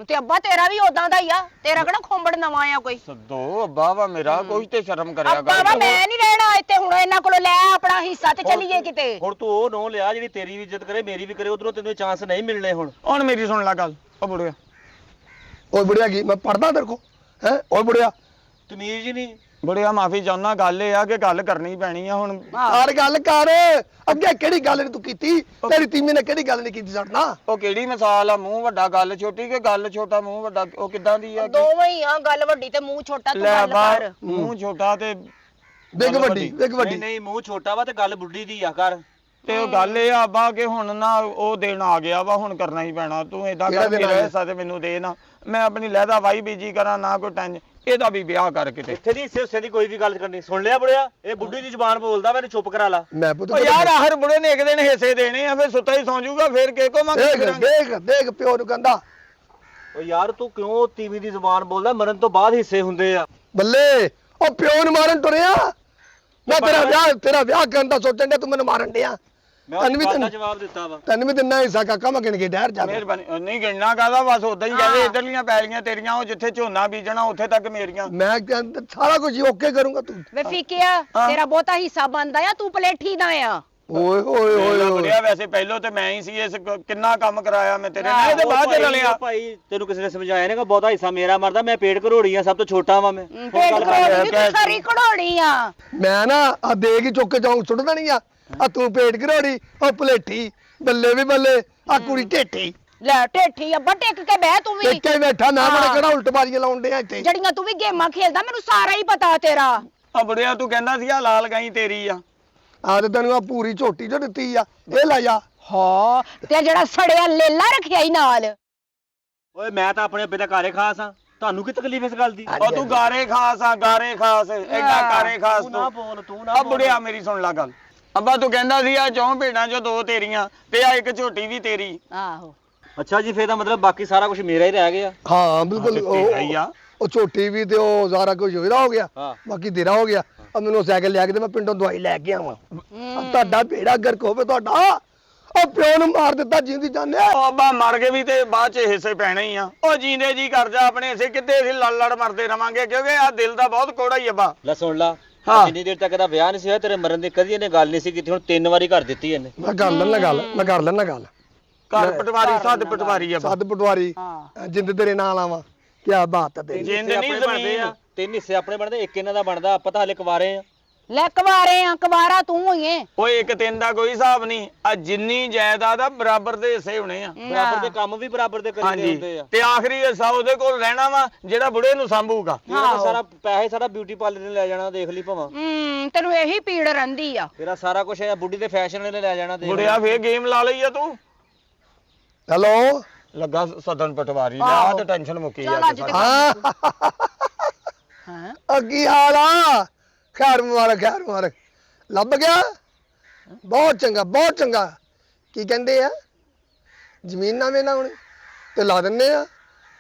ਤੇ ਅੱਬਾ ਤੇਰਾ ਵੀ ਉਦਾਂ ਦਾ ਹੀ ਆ, ਤੇਰਾ ਕਿਹੜਾ ਖੋਂਬੜ ਨਵਾਂ ਆ ਕੋਈ? ਸੱਦੋ ਅੱਬਾ ਵਾ ਮੇਰਾ, ਕੋਈ ਤੇ ਸ਼ਰਮ ਕਰਿਆ ਅੱਬਾ ਵਾ ਮੈਂ ਨਹੀਂ ਰਹਿਣਾ ਇੱਥੇ ਹੁਣ, ਇਹਨਾਂ ਕੋਲੋਂ ਲੈ ਆਪਣਾ ਹਿੱਸਾ ਤੇ ਚੱਲੀਏ ਕਿਤੇ। ਹੁਣ ਤੂੰ ਉਹ ਨੋ ਲਿਆ ਜਿਹੜੀ ਤੇਰੀ ਵੀ ਇੱਜ਼ਤ ਕਰੇ, ਮੇਰੀ ਵੀ ਕਰੇ, ਉਧਰੋਂ ਤੈਨੂੰ ਚਾਂਸ ਨਹੀਂ ਮਿਲਣੇ ਹੁਣ। ਹੁਣ ਮੇਰੀ ਸੁਣ ਲੈ ਗੱਲ। ਉਹ ਬੁੜਿਆ, ਓਏ ਬੁੜਿਆ ਕੀ ਮੈਂ ਪੜਦਾ ਤੇਰੇ ਕੋ ਹੈ? ਓਏ ਬੁੜਿਆ ਤਮੀਜ਼ ਹੀ ਨਹੀਂ। ਬੁੜਿਆ ਮਾਫੀ ਚਾਹੁੰਦਾ, ਗੱਲ ਇਹ ਆ ਕਿ ਗੱਲ ਕਰਨੀ ਪੈਣੀ ਆ ਹੁਣ। ਹਰ ਗੱਲ ਕਰ। ਅੱਗੇ ਕਿਹੜੀ ਗੱਲ ਨੀ ਤੂੰ ਕੀਤੀ? ਤੇਰੀ ਤੀਮੀ ਨੇ ਕਿਹੜੀ ਗੱਲ ਨਹੀਂ ਕੀਤੀ ਸਾਡੇ ਨਾਲ? ਉਹ ਕਿਹੜੀ ਮਿਸਾਲ ਆ? ਮੂੰਹ ਵੱਡਾ ਗੱਲ ਛੋਟੀ, ਕਿ ਗੱਲ ਛੋਟਾ ਮੂੰਹ ਵੱਡਾ? ਉਹ ਕਿੱਦਾਂ ਦੀ ਆ? ਦੋਵੇਂ ਹੀ ਆ, ਗੱਲ ਵੱਡੀ ਤੇ ਮੂੰਹ ਛੋਟਾ, ਤੂੰ ਲੈ ਗੱਲ ਬਾਹਰ, ਕਰ। ਮੂੰਹ ਛੋਟਾ ਤੇ ਬਿਗ ਵੱਡੀ, ਬਿਗ ਨਹੀਂ ਵੱਡੀ। ਨਹੀਂ, ਮੂੰਹ ਛੋਟਾ ਵਾ ਤੇ ਗੱਲ ਬੁੱਢੀ ਦੀ ਆ ਕਰ। ਤੇ ਉਹ ਗੱਲ ਇਹ ਆ ਅੱਬਾ ਕਿ ਹੁਣ ਨਾ ਉਹ ਦਿਨ ਆ ਗਿਆ ਵਾ, ਹੁਣ ਕਰਨਾ ਹੀ ਪੈਣਾ। ਤੂੰ ਏਦਾਂ ਕਿਹੜਾ ਕਰ, ਦਿਨ ਆ ਮੇਰਾ ਗਿਆ? ਹਿੱਸਾ ਤੇ ਮੈਨੂੰ ਦੇ ਨਾ, ਮੈਂ ਆਪਣੀ ਲਹਿਦਾ ਵਾਈ ਬੀਜੀ ਕਰਾਂ, ਨਾ ਕੋਈ ਟੈਨਸ਼ਨ। ਇਹਦਾ ਵੀ ਵਿਆਹ ਕਰ ਕਿਤੇ। ਇੱਥੇ ਦੀ ਹਿੱਸੇ ਦੀ ਕੋਈ ਵੀ ਗੱਲ ਕਰਨੀ। ਸੁਣ ਲਿਆ ਬੁੜਿਆ, ਇਹ ਬੁੱਢੀ ਦੀ ਜ਼ੁਬਾਨ ਬੋਲਦਾ, ਮੈਨੂੰ ਚੁੱਪ ਕਰਾ ਲਾ। ਮੈਂ ਪੁੱਤ ਉਹ ਯਾਰ ਹਰ ਬੁੜੇ ਨੇ ਇੱਕ ਦਿਨ ਹਿੱਸੇ ਦੇਣੇ ਆ, ਫਿਰ ਸੁੱਤਾ ਹੀ ਸੌਂ ਜਾਊਗਾ, ਫਿਰ ਕੇ ਕੋ ਮੰਗ ਦੇਖ ਕਰਾਂਗੇ। ਦੇਖ ਦੇਖ ਪਿਓ ਨੂੰ ਕਹਿੰਦਾ ਉਹ ਯਾਰ ਤੂੰ ਕਿਉਂ ਤੀਵੀਂ ਦੀ ਜ਼ੁਬਾਨ ਬੋਲਦਾ? ਮਰਨ ਤੋਂ ਬਾਅਦ ਹਿੱਸੇ ਹੁੰਦੇ ਆ। ਬੱਲੇ ਉਹ ਪਿਓ ਨੂੰ ਮਾਰਨ ਟੁਰਿਆ। ਮੈਂ ਤੇਰਾ ਵਿਆਹ ਕਰਨ ਦਾ ਸੋਚਣ ਡਿਆ, ਤੂੰ ਮੈਨੂੰ ਮਾਰਨ ਡਿਆ ਮੈਂ ਤੈਨੂੰ ਵੀ ਉਹ ਗੱਲ ਦਾ ਤੈਨੂੰ ਜਵਾਬ ਦਿੱਤਾ ਵਾ ਤੈਨੂੰ ਵੀ ਦਿੰਨਾ ਹਿੱਸਾ ਕਾਕਾ ਮੈਂ ਗਿਣ ਕੇ ਡਹਿਰ ਜਾ ਮਿਹਰਬਾਨੀ ਨਹੀਂ ਗਿਣਨਾ ਕਾਹਦਾ ਬਸ ਉਦਾਂ ਹੀ ਕਹਿੰਦੇ ਇਧਰਲੀਆਂ ਪੈਲੀਆਂ ਤੇਰੀਆਂ ਉਹ ਜਿੱਥੇ ਝੋਨਾ ਬੀਜਣਾ ਉੱਥੇ ਤੱਕ ਮੇਰੀਆਂ ਮੈਂ ਸਾਰਾ ਕੁਝ ਓਕੇ ਕਰੂੰਗਾ ਤੂੰ ਵੇ ਫੀਕਿਆ ਤੇਰਾ ਬਹੁਤਾ ਹਿੱਸਾ ਬਣਦਾ ਆ ਤੂੰ ਪਲੇਠੀ ਦਾ ਆ ਓਏ ਓਏ ਓਏ ਓਏ ਬੜਿਆ ਵੈਸੇ ਪਹਿਲੋਂ ਤੇ ਮੈਂ ਹੀ ਸੀ ਇਸ ਕਿੰਨਾ ਕੰਮ ਕਰਾਇਆ ਮੈਂ ਤੇਰੇ ਨਾਲ ਇਹਦੇ ਬਾਅਦ ਚ ਰਲਿਆ ਭਾਈ ਤੈਨੂੰ ਕਿਸੇ ਨੇ ਸਮਝਾਇਆ ਨਾ ਕਿ ਬਹੁਤਾ ਹਿੱਸਾ ਮੇਰਾ ਮਰਦਾ ਮੈਂ ਪੇਟ ਘਰੋੜੀ ਆ ਸਭ ਤੋਂ ਛੋਟਾ ਵਾਂ ਮੈਂ ਪੇਟ ਘੜੋੜੀ ਵੀ ਤੂੰ ਸਾਰੀ ਘੜੋੜੀ ਆ ਮੈਂ ਨਾ ਆ ਦੇ ਕੇ ਚੁੱਕ ਕੇ ਜਾਉਂ ਸੁੱਟ ਦੇਣੀ ਆ ਤੂੰ ਪੇਟ ਘਰੋੜੀ ਉਹ ਪਲੇਠੀ ਬੱਲੇ ਵੀ ਬੱਲੇ ਆ ਕੁੜੀ ਢੇਠੀ ਲੈ ਢੇਠੀ ਅੱਬਾ ਟਿਕ ਕੇ ਬਹਿ ਤੂੰ ਵੀ ਇੱਕੇ ਬੈਠਾ ਨਾ ਮੜੇ ਕਿਹੜਾ ਉਲਟਬਾਜ਼ੀਆਂ ਲਾਉਣ ਡਿਆ ਇੱਥੇ ਜੜੀਆਂ ਤੂੰ ਵੀ ਗੇਮਾਂ ਖੇਲਦਾ ਮੈਨੂੰ ਸਾਰਾ ਹੀ ਪਤਾ ਤੇਰਾ ਆ ਬੜਿਆ ਤੂੰ ਕਹਿੰਦਾ ਸੀ ਆ ਲਾਲ ਗਾਈ ਤੇਰੀ ਆ ਆ ਤੇ ਤੈਨੂੰ ਆ ਪੂਰੀ ਝੋਟੀ ਜੋ ਦਿੱਤੀ ਆ ਇਹ ਲੈ ਜਾ ਹਾਂ ਤੇ ਜਿਹੜਾ ਸੜਿਆ ਲੇਲਾ ਰੱਖਿਆ ਹੀ ਨਾਲ ਓਏ ਮੈਂ ਤਾਂ ਆਪਣੇ ਅੱਬੇ ਦਾ ਘਰੇ ਖਾਸ ਆ ਤੁਹਾਨੂੰ ਕੀ ਤਕਲੀਫ ਇਸ ਗੱਲ ਦੀ ਉਹ ਤੂੰ ਗਾਰੇ ਖਾਸ ਆ ਗਾਰੇ ਖਾਸ ਐਡਾ ਗਾਰੇ ਖਾਸ ਤੂੰ ਨਾ ਤੂੰ ਬੋਲ ਤੂੰ ਆ ਨਾ ਬੁੜਿਆ ਮੇਰੀ ਸੁਣ ਲੈ ਗੱਲ ਅੱਬਾ ਤੂੰ ਕਹਿੰਦਾ ਸੀ ਆ 4 ਭੇਡਾਂ ਚੋਂ 2 ਤੇਰੀਆਂ ਤੇ ਆ ਇੱਕ ਝੋਟੀ ਵੀ ਤੇਰੀ ਆਹੋ ਅੱਛਾ ਜੀ ਫੇਰ ਤਾਂ ਮਤਲਬ ਬਾਕੀ ਸਾਰਾ ਕੁਝ ਮੇਰਾ ਹੀ ਰਹਿ ਗਿਆ ਹਾਂ ਬਿਲਕੁਲ ਤੇਰਾ ਹੀ ਆ ਉਹ ਝੋਟੀ ਵੀ ਤੇ ਉਹ ਸਾਰਾ ਕੁਝ ਹੋਇਆ ਹੋ ਗਿਆ ਹਾਂ ਬਾਕੀ ਤੇਰਾ ਹੋ ਗਿਆ ਆ ਮੈਨੂੰ ਸਾਈਕਲ ਲਿਆ ਕੇ ਤੇ ਮੈਂ ਪਿੰਡੋਂ ਦਵਾਈ ਲੈ ਕੇ ਆਵਾਂ ਤੁਹਾਡਾ ਬੇੜਾ ਗਰਕ ਹੋਵੇ ਤੁਹਾਡਾ ਉਹ ਪਿਓ ਨੂੰ ਮਾਰ ਦਿੱਤਾ ਜਿੰਦੀ ਜਾਨੇ ਉਹ ਅੱਬਾ ਮਰ ਗਏ ਵੀ ਤੇ ਬਾਅਦ ਚ ਹਿੱਸੇ ਪੈਣੇ ਹੀ ਆ ਉਹ ਜੀਂਦੇ ਜੀ ਕਰ ਜਾ ਆਪਣੇ ਹਿੱਸੇ ਕਿੱਥੇ ਅਸੀਂ ਲੜ ਲੜ ਮਰਦੇ ਰਵਾਂਗੇ ਕਿਉਂਕਿ ਆ ਦਿਲ ਦਾ ਬਹੁਤ ਕੋੜਾ ਹੀ ਅੱਬਾ ਲੈ ਸੁਣ ਲਾ ਹਾਂ। ਜਿੰਨੀ ਦੇਰ ਤੱਕ ਇਹਦਾ ਵਿਆਹ ਨਹੀਂ ਸੀ ਹੋਇਆ ਤੇਰੇ ਮਰਨ ਦੀ ਕਦੀ ਇਹਨੇ ਗੱਲ ਨਹੀਂ ਸੀ ਕੀਤੀ ਹੁਣ 3 ਵਾਰੀ ਕਰ ਦਿੱਤੀ ਇਹਨੇ ਮੈਂ ਕਰ ਲੈਣਾ ਗੱਲ ਮੈਂ ਕਰ ਲੈਣਾ ਗੱਲ ਘਰ ਪਟਵਾਰੀ ਸੱਦ ਪਟਵਾਰੀ ਅੱਬਾ ਸੱਦ ਪਟਵਾਰੀ ਹਾਂ ਜਿੰਦ ਤੇਰੇ ਨਾਲ ਆਵਾਂ ਕੀ ਬਾਤ ਹੈ ਤੇਰੀ ਜਿੰਦ ਹਿੱਸੇ ਨਹੀਂ ਆਪਣੇ ਬਣਦੇ ਜ਼ਮੀਨ ਆ 3 ਹਿੱਸੇ ਆਪਣੇ ਬਣਦੇ ਇੱਕ ਇਹਨਾਂ ਦਾ ਬਣਦਾ ਆਪਾਂ ਤਾਂ ਹਲੇ ਕੁਵਾਰੇ ਆ ਲੈ ਕੁਵਾਰੇ ਆ ਕੁਵਾਰਾ ਤੂੰ ਹੋਈਏ ਓਏ ਇੱਕ ਤਿੰਨ ਦਾ ਕੋਈ ਹਿਸਾਬ ਨਹੀਂ ਆ ਜਿੰਨੀ ਜਾਇਦਾਦ ਆ ਬਰਾਬਰ ਦੇ ਹਿੱਸੇ ਹੋਣੇ ਆ ਬਰਾਬਰ ਦੇ ਕੰਮ ਵੀ ਬਰਾਬਰ ਦੇ ਕਰੀਦੇ ਹਾਂਜੀ ਹੁੰਦੇ ਆ ਤੇ ਆਖਰੀ ਹਿੱਸਾ ਉਹਦੇ ਕੋਲ ਰਹਿਣਾ ਵਾ ਜਿਹੜਾ ਬੁੜੇ ਨੂੰ ਸੰਭੂਗਾ ਤੇਰਾ ਤਾਂ ਸਾਰਾ ਪੈਸੇ ਸਾਰਾ ਬਿਊਟੀ ਪਾਰਲਰ ਨੇ ਲੈ ਜਾਣਾ ਦੇਖ ਲਈ ਭਾਵਾਂ ਤੈਨੂੰ ਇਹੀ ਪੀੜ ਰਹਿੰਦੀ ਆ ਤੇਰਾ ਸਾਰਾ ਕੁਝ ਹੈ ਬੁੱਢੀ ਦੇ ਫੈਸ਼ਨ ਨੇ ਲੈ ਜਾਣਾ ਦੇਖ ਬੁੜਿਆ ਫੇਰ ਗੇਮ ਲਾ ਲਈ ਆ ਤੂੰ ਹੈਲੋ ਲੱਗਾ ਸਦਨ ਪਟਵਾਰੀ ਆ ਤੇ ਟੈਨਸ਼ਨ ਮੁੱਕੀ ਚੱਲ ਜਾ ਅੱਜ ਤੇ ਹਾਂ ਹਾਂ ਕੀ ਹਾਲ ਆ ਖੈਰ ਮੁਬਾਰਕ ਲੱਭ ਗਿਆ ਬਹੁਤ ਚੰਗਾ ਕੀ ਕਹਿੰਦੇ ਆ ਜ਼ਮੀਨ ਨਾਵੇਂ ਨਾ ਹੁਣ ਤੇ ਲਾ ਦਿੰਨੇ ਆ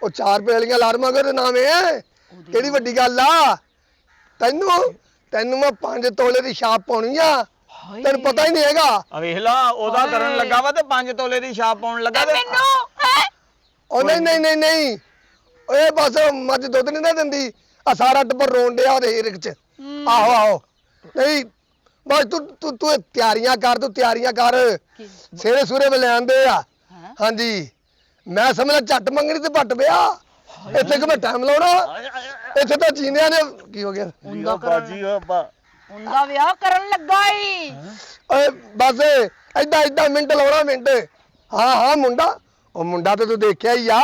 ਉਹ 4 ਪੈਲੀਆਂ ਲਾ ਦਵਾਂਗੇ ਤੇ ਨਾਵੇਂ ਕਿਹੜੀ ਵੱਡੀ ਗੱਲ ਆ ਤੈਨੂੰ ਮੈਂ 5 ਤੋਲੇ ਦੀ ਛਾਪ ਪਾਉਣੀ ਆ ਤੈਨੂੰ ਪਤਾ ਹੀ ਨਹੀਂ ਹੈਗਾ ਆ ਵੇਖ ਲਾ ਉਹਦਾ ਕਰਨ ਲੱਗਾ ਵਾ ਤੇ 5 ਤੋਲੇ ਦੀ ਛਾਪ ਪਾਉਣ ਲੱਗਾ ਤੇ ਮੈਨੂੰ ਹੈਂ? ਉਹ ਨਹੀਂ ਓਏ ਬਸ ਮੱਝ ਦੁੱਧ ਨਹੀਂ ਨਾ ਦਿੰਦੀ ਆ ਸਾਰਾ ਟੱਬਰ ਰੋਣ ਡਿਆ ਉਹਦੇ ਹਿਰਕ ਚ ਆਹੋ ਨਹੀਂ ਬਸ ਤੂੰ ਇਹ ਤਿਆਰੀਆਂ ਕਰ ਸੇਰੇ ਸੂਰੇ ਵੇਲੇ ਆਂਦੇ ਆ ਹਾਂਜੀ ਮੈਂ ਸਮਝਦਾ ਝੱਟ ਮੰਗਣੀ ਤੇ ਭੱਟ ਪਿਆ ਇੱਥੇ ਕਿ ਮੈਂ ਟਾਈਮ ਲਾਉਣਾ ਇੱਥੇ ਤਾਂ ਜੀਂਦਿਆਂ ਨੇ ਕੀ ਹੋ ਗਿਆ ਉਹਦਾ ਵਿਆਹ ਕਰਨ ਲੱਗਾ ਈ ਓਏ ਬਸ ਐਦਾਂ ਮਿੰਟ ਲਾਉਣਾ ਮਿੰਟ ਹਾਂ ਮੁੰਡਾ ਤੇ ਤੂੰ ਦੇਖਿਆ ਹੀ ਆ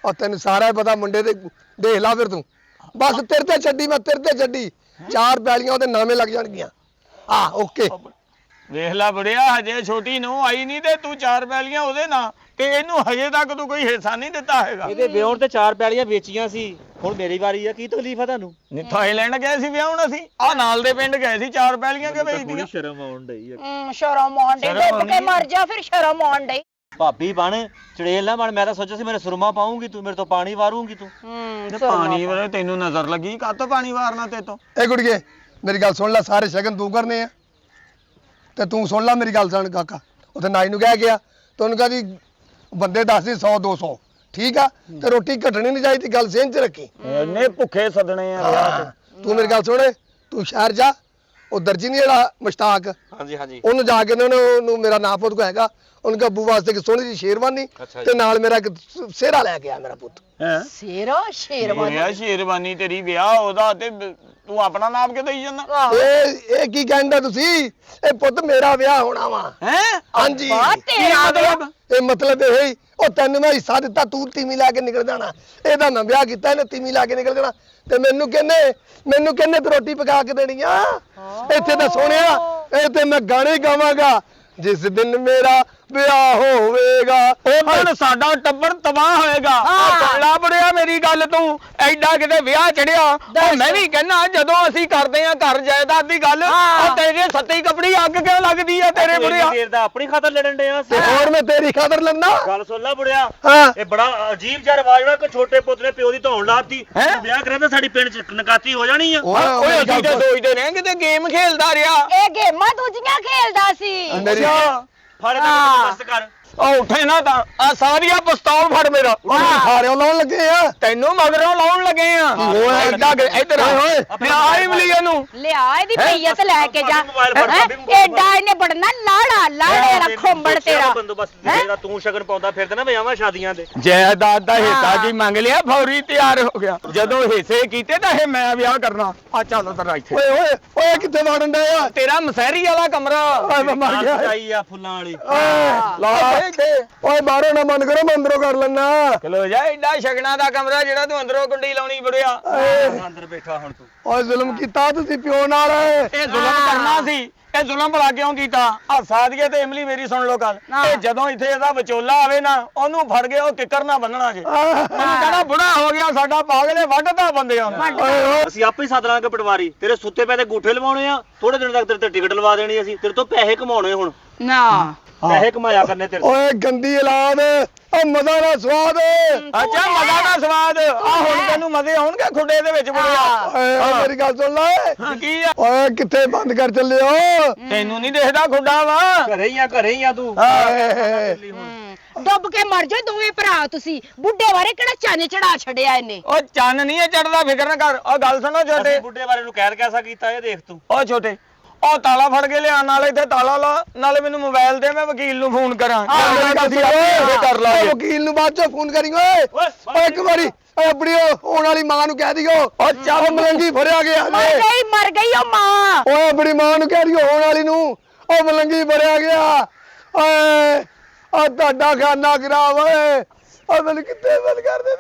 ਉਹ ਤੈਨੂੰ ਸਾਰਾ ਹੀ ਪਤਾ ਮੁੰਡੇ ਦੇ ਦੇਖ ਲਾ ਫਿਰ ਤੂੰ ਬਸ ਤੇਰੇ ਤੇ ਛੱਡੀ 4 ਪੈਲੀਆਂ ਉਹਦੇ ਨਾਮੇ ਲੱਗ ਜਾਣਗੀਆਂ ਓਕੇ ਵੇਖ ਲਾ ਬੁੜਿਆ ਹਜੇ ਛੋਟੀ ਨੂੰ ਆਈ ਨਹੀਂ ਤੇ ਤੂੰ 4 ਪੈਲੀਆਂ ਉਹਦੇ ਨਾਂ ਤੇ ਇਹਨੂੰ ਹਜੇ ਤੱਕ ਤੂੰ ਕੋਈ ਹਿੱਸਾ ਨਹੀਂ ਦਿੱਤਾ ਹੈਗਾ ਇਹਦੇ ਵਿਆਹ ਤੇ 4 ਪੈਲੀਆਂ ਵੇਚੀਆਂ ਸੀ ਹੁਣ ਮੇਰੀ ਵਾਰੀ ਆ ਕੀ ਤਕਲੀਫ ਆ ਤੁਹਾਨੂੰ ਨੀ ਥਾਈਲੈਂਡ ਗਏ ਸੀ ਵਿਆਹਣ ਅਸੀਂ ਆ ਨਾਲ ਦੇ ਪਿੰਡ ਗਏ ਸੀ 4 ਪੈਲੀਆਂ ਕਿ ਵੇਚਦੀਆਂ ਸ਼ਰਮ ਆਉਣ ਡਈ ਆ ਸ਼ਰਮ ਆਉਣ ਡਈ ਡੁੱਬ ਕੇ ਮਰ ਜਾ ਫਿਰ ਸ਼ਰਮ ਆਉਣ ਡਈ ਭਾਬੀ ਬਣ ਚੜੇਲ ਨਾ ਬਣ ਮੈਂ ਤਾਂ ਸੋਚਿਆ ਸੀ ਮੇਰੇ ਸੁਰਮਾ ਪਾਉਂਗੀ ਤੂੰ ਮੇਰੇ ਤੋਂ ਪਾਣੀ ਵਾਰੂਗੀ ਤੂੰ ਤੇ ਪਾਣੀ ਵਾਲੇ ਤੈਨੂੰ ਨਜ਼ਰ ਲੱਗੀ ਕਾਹਤੋਂ ਪਾਣੀ ਵਾਰਨਾ ਤੇ ਤੋਂ ਇਹ ਕੁੜੀਏ ਮੇਰੀ ਗੱਲ ਸੁਣ ਲੈ ਸਾਰੇ ਸ਼ਗਨ ਤੂੰ ਕਰਨੇ ਆ ਤੇ ਤੂੰ ਸੁਣ ਲੈ ਮੇਰੀ ਗੱਲ ਸੁਣ ਕਾਕਾ ਉੱਥੇ ਨਾਈ ਨੂੰ ਕਹਿ ਗਿਆ ਤੇ ਉਹਨੂੰ ਕਹਾਂ ਜੀ ਬੰਦੇ ਦੱਸਦੀ 100 200 ਠੀਕ ਆ ਤੇ ਰੋਟੀ ਘਟਣੀ ਨਹੀਂ ਚਾਹੀਦੀ ਗੱਲ ਸੇਨ ਚ ਰੱਖੀ ਇੰਨੇ ਭੁੱਖੇ ਸਦਣੇ ਆ ਵਿਆਹ ਤੇ ਤੂੰ ਮੇਰੀ ਗੱਲ ਸੁਣ ਤੂੰ ਸ਼ਹਿਰ ਜਾ ਉਹ ਦਰਜੀ ਨਹੀਂ ਜਿਹੜਾ ਮੁਸ਼ਤਾਕ ਹਾਂਜੀ ਉਹਨੂੰ ਜਾ ਕੇ ਉਹਨੂੰ ਮੇਰਾ ਨਾਂ ਪੁੱਤ ਕੋ ਹੈਗਾ ਉਹਨੂੰ ਅੱਬੂ ਵਾਸਤੇ ਇੱਕ ਸੋਹਣੀ ਜਿਹੀ ਸ਼ੇਰਵਾਨੀ ਤੇ ਨਾਲ ਮੇਰਾ ਇੱਕ ਸਿਹਰਾ ਲੈ ਕੇ ਆ ਮੇਰਾ ਪੁੱਤ ਹੈ ਸ਼ੇਰਾ ਸ਼ੇਰਵਾਨੀ ਇਹ ਸ਼ੇਰਵਾਨੀ ਤੇਰੀ ਵਿਆਹ ਉਹਦਾ ਤੇ ਤੂੰ ਆਪਣਾ ਨਾਮ ਕਿ ਦੇਈ ਜਾਂਦਾ ਇਹ ਕੀ ਕਹਿੰਦਾ ਤੁਸੀਂ ਇਹ ਪੁੱਤ ਮੇਰਾ ਵਿਆਹ ਹੋਣਾ ਵਾ ਹੈ ਹਾਂਜੀ ਤੇਰਾ ਮਤਲਬ ਇਹ ਮਤਲਬ ਇਹ ਹੀ ਉਹ ਤੈਨੂੰ ਮੈਂ ਹਿੱਸਾ ਦਿੱਤਾ ਤੂੰ ਤੀਵੀਂ ਲੈ ਕੇ ਨਿਕਲ ਜਾਣਾ ਇਹਦਾ ਨਾ ਵਿਆਹ ਕੀਤਾ ਇਹਨੇ ਤੀਵੀਂ ਲੈ ਕੇ ਨਿਕਲ ਜਾਣਾ ਤੇ ਮੈਨੂੰ ਕਹਿੰਦੇ ਤੇ ਰੋਟੀ ਪਕਾ ਕੇ ਦੇਣੀ ਆ ਇੱਥੇ ਤਾਂ ਸੋਹਣਿਆ ਇਹ ਤੇ ਮੈਂ ਗਾਣੇ ਗਾਵਾਂਗਾ ਜਿਸ ਦਿਨ ਮੇਰਾ ਵਿਆਹ ਹੋਵੇਗਾ ਉਹ ਦਿਨ ਸਾਡਾ ਟੱਬਰ ਤਬਾਹ ਹੋਏਗਾ ਸੁਣਲਾ ਬੜਿਆ ਮੇਰੀ ਗੱਲ ਤੂੰ ਐਡਾ ਕਿਤੇ ਵਿਆਹ ਚੜਿਆ ਉਹ ਮੈਂ ਵੀ ਕਹਿੰਦਾ ਜਦੋਂ ਅਸੀਂ ਕਰਦੇ ਆ ਘਰ ਜਾਇਦਾਦ ਦੀ ਗੱਲ ਉਹ ਤੇਰੇ ਸੱਤੀ ਕਪੜੀ ਅੱਗ ਕਿਉਂ ਲੱਗਦੀ ਆ ਤੇਰੇ ਬੁੜਿਆ ਦੇਰ ਦਾ ਆਪਣੀ ਖਾਤਰ ਲੜਨ ਡਿਆ ਤੇ ਹੋਰ ਮੈਂ ਤੇਰੀ ਖਾਤਰ ਲੰਨਾ ਗੱਲ ਸੁਣ ਲੈ ਬੁੜਿਆ ਹਾਂ ਇਹ ਬੜਾ ਅਜੀਬ ਜਿਹਾ ਰਿਵਾਜ ਹੋਣਾ ਕਿ ਛੋਟੇ ਪੁੱਤ ਨੇ ਪਿਓ ਦੀ ਧੌਣ ਲਾਤੀ ਵਿਆਹ ਕਰਾਂਦਾ ਸਾਡੀ ਪਿੰਡ ਚ ਨਕਾਤੀ ਹੋ ਜਾਣੀ ਆ ਓਏ ਅਸੀਂ ਤੇ ਸੋਚਦੇ ਰਹੇ ਕਿਤੇ ਗੇਮ ਖੇਲਦਾ ਰਿਹਾ ਇਹ ਗੇਮਾਂ ਦੂਜੀਆਂ ਝੇਲਦਾ ਸੀ ਮੇਰੀ ਫੜ ਕੇ ਹਾਂ। ਬਸ ਕਰ ਉਹ ਉੱਠੇ ਨਾ ਤਾਂ ਆ ਸਾਰੀਆ ਪਿਸਤੌਲ ਫੜ ਮੇਰਾ ਖਾਰਿਓ ਲਾਉਣ ਲੱਗੇ ਆ ਤੈਨੂੰ ਮਗਰੋਂ ਲਾਉਣ ਲੱਗੇ ਆ ਹੋਇਆ ਏਦਾਂ ਇੱਧਰ ਓਏ ਲਿਆ ਇਮਲੀ ਇਹਨੂੰ ਲਿਆ ਇਹਦੀ ਪਈਅਤ ਲੈ ਕੇ ਜਾ ਮੋਬਾਈਲ ਫੜ, ਹੈਂ? ਭਾਬੀ ਮੋਬਾਈਲ ਏਡਾ ਇਹਨੇ ਬੜਨਾ ਲਾੜੇ ਵਾਲਾ ਖੋਂਬੜ ਤੇਰਾ ਬੰਦੋਬਸਤ ਜਿਹੜਾ ਤੂੰ ਸ਼ਗਨ ਪਾਉਂਦਾ ਫਿਰਦਾ ਨਾ ਵਿਆਹਾਂ ਸ਼ਾਦੀਆਂ ਦੇ ਜਾਇਦਾਦ ਦਾ ਹਿੱਸਾ ਕੀ ਮੰਗ ਲਿਆ ਫੌਰੀ ਤਿਆਰ ਹੋ ਗਿਆ ਜਦੋਂ ਹਿੱਸੇ ਕੀਤੇ ਤਾਂ ਇਹ ਮੈਂ ਵਿਆਹ ਕਰਨਾ ਆ ਚੱਲ ਤੇਰਾ ਇੱਥੇ ਓਏ ਓਏ ਓਏ ਕਿੱਥੇ ਵੜਨ ਡਿਆ ਆ ਤੇਰਾ ਮਸਹਿਰੀ ਵਾਲਾ ਕਮਰਾ ਓਏ ਮੈਂ ਮਰ ਗਿਆ ਸਜਾਈ ਆ ਫੁੱਲਾਂ ਵਾਲੀ ਲਾ ਇੱਥੇ ਓਏ ਬਾਹਰੋਂ ਨਾ ਬੰਦ ਕਰੋ ਮੈਂ ਅੰਦਰੋਂ ਕਰ ਲੈਣਾ ਚਲੋ ਜਾ ਏਡਾ ਸ਼ਗਨਾ ਦਾ ਕਮਰਾ ਜਿਹੜਾ ਤੂੰ ਅੰਦਰੋਂ ਕੁੰਡੀ ਲਾਉਣੀ ਬੜਿਆ ਅੰਦਰ ਬੈਠਾ ਹੁਣ ਤੂੰ ਓਏ ਜ਼ੁਲਮ ਕੀਤਾ ਤੁਸੀਂ ਪਿਓ ਨਾਲ ਇਹ ਜ਼ੁਲਮ ਕਰਨਾ ਸੀ ਇਹ ਜ਼ੁਲਮ ਭਲਾ ਕਿਉਂ ਕੀਤਾ ਆ ਸਾਦੀਏ ਤੇ ਇਮਲੀ ਮੇਰੀ ਸੁਣ ਲਓ ਗੱਲ ਇਹ ਜਦੋਂ ਇੱਥੇ ਇਹਦਾ ਵਿਚੋਲਾ ਆਵੇ ਨਾ ਉਹਨੂੰ ਫੜ ਕੇ ਉਹ ਕਿੱਕਰ ਨਾ ਬੰਨਣਾ ਜੇ ਉਹਨੂੰ ਕਹਿਣਾ ਬੁੜਾ ਹੋ ਗਿਆ ਸਾਡਾ ਪਾਗਲੇ ਵੱਢਦਾ ਬੰਦਿਆਂ ਨੂੰ ਓਏ ਓਏ ਅਸੀਂ ਆਪੇ ਹੀ ਸੱਦ ਲਾਂਗੇ ਪਟਵਾਰੀ ਤੇਰੇ ਸੁੱਤੇ ਪੈ ਤੇ ਗੂਠੇ ਲਵਾਉਣੇ ਆ ਥੋੜੇ ਦਿਨ ਤੱਕ ਤੇਰੇ ਤੇ ਟਿਕਟ ਲਵਾ ਦੇਣੀ ਅਸੀਂ ਤੇਰੇ ਤੋਂ ਪੈਸੇ ਕਮਾਉਣੇ ਹੁਣ ਨਾ ਪੈਸੇ ਕਮਾਇਆ ਕਰਨੇ ਤੇਰੇ ਤੋਂ। ਓਏ ਗੰਦੀ ਔਲਾਦ ਓ ਮਜ਼ਾ ਦਾ ਸਵਾਦ ਅੱਛਾ ਮਜ਼ਾ ਦਾ ਸਵਾਦ ਆ ਹੁਣ ਤੈਨੂੰ ਮਜ਼ੇ ਆਉਣਗੇ ਖੁੱਡੇ ਦੇ ਵਿੱਚ ਬੁੜਿਆ ਓਏ ਓਏ ਮੇਰੀ ਗੱਲ ਸੁਣ ਲੈ ਕੀ ਆ ਓਏ ਕਿੱਥੇ ਬੰਦ ਕਰ ਚੱਲੇ ਹੋ ਤੈਨੂੰ ਨਹੀਂ ਦੇਖਦਾ ਖੁੱਡਾ ਵਾ ਘਰੇ ਹੀ ਆ ਤੂੰ ਓਏ ਡੁੱਬ ਕੇ ਮਰ ਜਾਓ ਦੋਵੇਂ ਭਰਾ ਤੁਸੀਂ ਬੁੱਢੇ ਬਾਰੇ ਕਿਹੜਾ ਚੰਨ ਚੜਾ ਛੱਡਿਆ ਇਹਨੇ ਉਹ ਚੰਨ ਨਹੀਂ ਇਹ ਚੜਦਾ ਫਿਕਰ ਨਾ ਕਰ ਉਹ ਗੱਲ ਸੁਣੋ ਛੋਟੇ ਅਸੀਂ ਬੁੱਢੇ ਬਾਰੇ ਨੂੰ ਕਹਿਰ ਕੈਸਾ ਕੀਤਾ ਇਹ ਦੇਖ ਤੂੰ ਉਹ ਛੋਟੇ ਉਹ ਤਾਲਾ ਫੜ ਕੇ ਲਿਆ ਨਾਲੇ ਇੱਥੇ ਤਾਲਾ ਲਾ ਨਾਲੇ ਮੈਨੂੰ ਮੋਬਾਈਲ ਦੇ ਮੈਂ ਵਕੀਲ ਨੂੰ ਫੋਨ ਕਰਾਂ ਕਰ ਲਾ ਵਕੀਲ ਨੂੰ ਬਾਅਦ ਚੋਂ ਫੋਨ ਕਰੀ ਓਏ ਓਏ ਇੱਕ ਵਾਰੀ ਓਏ ਆਪਣੀ ਹੋਣ ਵਾਲੀ ਮਾਂ ਨੂੰ ਕਹਿ ਦਿਓ ਓ ਚੱਲ ਮਲੰਗੀ ਫੜਿਆ ਗਿਆ ਮਰ ਗਈ ਉਹ ਮਾਂ ਓਏ ਆਪਣੀ ਮਾਂ ਨੂੰ ਕਹਿ ਦਿਓ ਹੋਣ ਵਾਲੀ ਨੂੰ ਓ ਮਲੰਗੀ ਫੜਿਆ ਗਿਆ ਓਏ ਆ ਤੁਹਾਡਾ ਖਾਨਾ ਖਰਾਬ ਓਏ ਓ ਮੈਨੂੰ ਕਿੱਥੇ ਬੰਦ ਕਰ ਦੇ